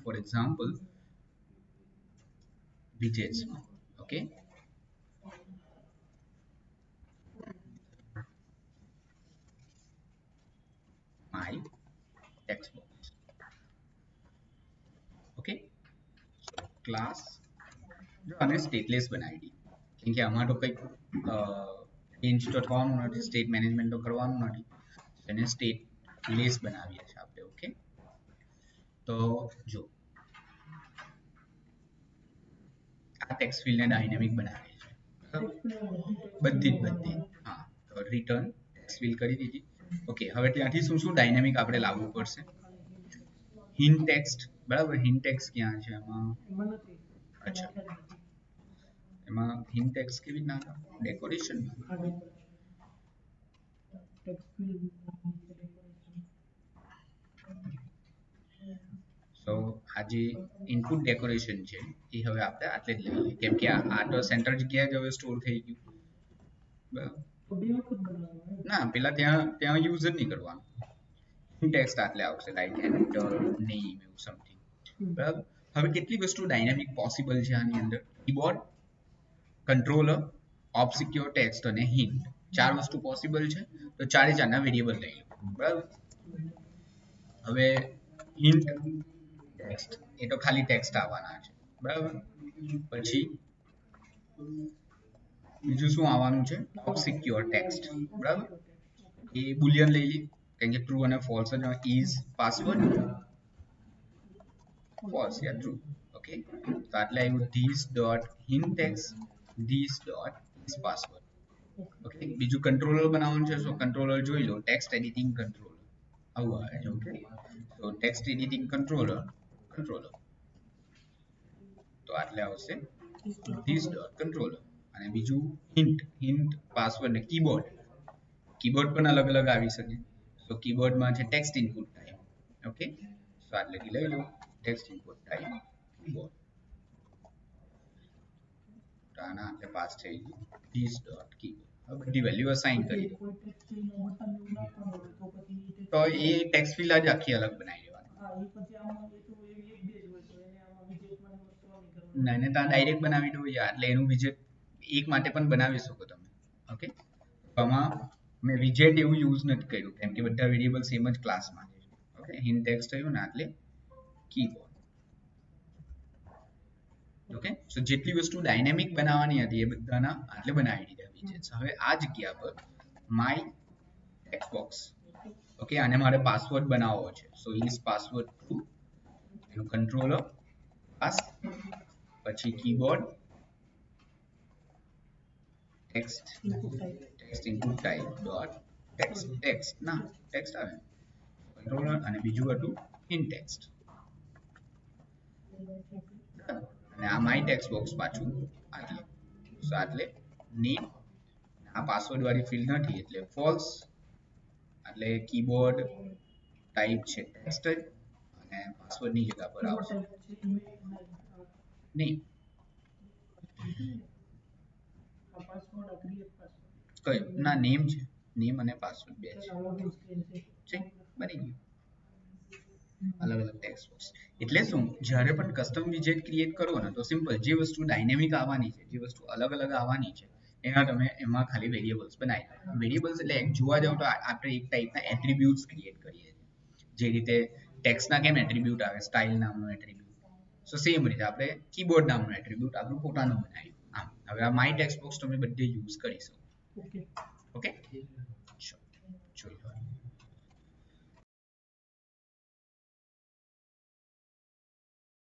for example widgets માં okay my text box okay class જો આને સ્ટેટલેસ બનાવી દઈએ કેમ કે આમાં તો કંઈક ચેન્જ તો થવાનું નથી સ્ટેટ મેનેજમેન્ટ તો કરવાનું નથી એને સ્ટેટલેસ બનાવીએ છીએ આપણે ઓકે તો જો આ ટેક્સ્ટ ફિલ્ડને ડાયનેમિક બનાવીએ છીએ બધી હા તો રિટર્ન ટેક્સ્ટ ફિલ્ડ કરી દીધી ઓકે હવે ત્યાંથી શું શું ડાયનેમિક આપણે લાવવું પડશે હિન્ટ ટેક્સ્ટ બરાબર હિન્ટ ટેક્સ્ટ ક્યાં છે એમાં અચ્છા એમાં હિન્ટ ટેક્સ્ટ કેવી રીતના ડેકોરેશન સો આ જે ઇનપુટ ડેકોરેશન છે એ હવે આપણે આટલે જ લઈએ કેમ કે આ તો સેન્ટર જગ્યાએ જ હવે સ્ટોર થઈ ગયું બરાબર ના પેલા ત્યાં યુઝ જ નહીં કરવાનું ટેક્સ્ટ આટલે આવશે લાઈક એન્ટર નેમ એવું સમથિંગ બરાબર હવે કેટલી વસ્તુ ડાયનામિક પોસિબલ છે આની અંદર કીબોર્ડ કંટ્રોલર ઓબ્સ્ક્યોર ટેક્સ્ટ અને હિન્ટ ચાર વસ્તુ પોસિબલ છે તો ચારે ચારના વેરિયેબલ લઈ લો બરાબર હવે હિન્ટ ટેક્સ્ટ એ તો ખાલી ટેક્સ્ટ આવવાના છે બરાબર પછી બીજું શું આવવાનું છે ઓબ્સ્ક્યોર ટેક્સ્ટ બરાબર એ બુલિયન લઈ લઈએ કેમ કે ટ્રુ અને false is password false yeah true okay so આટલે આવ્યું this dot hint text this dot is password okay બીજું કંટ્રોલર બનાવવાનું છે સો કંટ્રોલર જોઈ લો ટેક્સ્ટ એડિટિંગ કંટ્રોલર આવું આવે છે ઓકે તો ટેક્સ્ટ એડિટિંગ કંટ્રોલર તો આટલે આવશે this dot controller અને બીજું હિન્ટ પાસવર્ડ ને કીબોર્ડ પણ અલગ અલગ આવી શકે સો કીબોર્ડમાં છે text input type okay so આટલે લઈ લો ટેક્સ્ટ ઇનપુટ ટાઈપ કીબોર્ડ તો આના આપણે પાસ થઈ ગયું this dot keyboard હવે બધી વેલ્યુ અસાઇન કરી તો એ ટેક્સ્ટ ફિલ્ડ જ આખી અલગ બનાવી દેવાની ના ને ત્યાં ડાયરેક્ટ બનાવી દો યાર એટલે એનું વિજેટ એક માટે પણ બનાવી શકો તમે ઓકે આમાં મેં વિજેટ એવું યુઝ નથી કર્યું કેમ કે બધા વેરિયેબલ સેમ જ ક્લાસમાં છે ઓકે હિન્ટ ટેક્સ્ટ થયું ને એટલે કીબોર્ડ ઓકે સો જેટલી વસ્તુ ડાયનેમિક બનાવવાની હતી એ બધાના આટલે બનાવી દીધા વિજેટ્સ હવે આ જગ્યા પર માય ટેક્સ્ટ બોક્સ ઓકે આને મારે પાસવર્ડ બનાવવો છે સો ઇઝ પાસવર્ડ ટુ એનું કંટ્રોલર પાસ પછી keyboard text input type dot text ના ટેક્સ્ટ આવે કંટ્રોલર અને બીજું હતું હિન્ટ ટેક્સ્ટ અને આ માય ટેક્સ્ટ બોક્સ પાછું આટલે સો આટલે નેમ આ પાસવર્ડ વાળી ફિલ્ડ નથી એટલે ફોલ્સ એટલે કીબોર્ડ ટાઈપ છે ટેક્સ્ટ અને પાસવર્ડ ની જગ્યા પર આવશે નહીં કયો ના નેમ છે નેમ અને પાસવર્ડ બે છે બની ગયું અલગ અલગ ટેક્સ્ટ બોક્સ એટલે શું જ્યારે પણ કસ્ટમ વિજેટ ક્રિએટ કરો ને તો સિમ્પલ જે વસ્તુ ડાયનેમિક આવવાની છે જે વસ્તુ અલગ અલગ આવવાની છે એના તમે એમાં ખાલી વેરિયેબલ્સ બનાવી વેરિયેબલ્સ એટલે જોવા જાવ તો આપણે એક ટાઈપના એટ્રીબ્યુટ્સ ક્રિએટ કરીએ છીએ જે રીતે ટેક્સ્ટના કેમ એટ્રીબ્યુટ આવે સ્ટાઇલ નામનો એટ્રીબ્યુટ સો સેમ રીતે આપણે કીબોર્ડ નામનો એટ્રીબ્યુટ આપણું પોતાનું બનાવ્યું આમ હવે આ માય ટેક્સ્ટ બોક્સ તમે બધે યુઝ કરી શકો ઓકે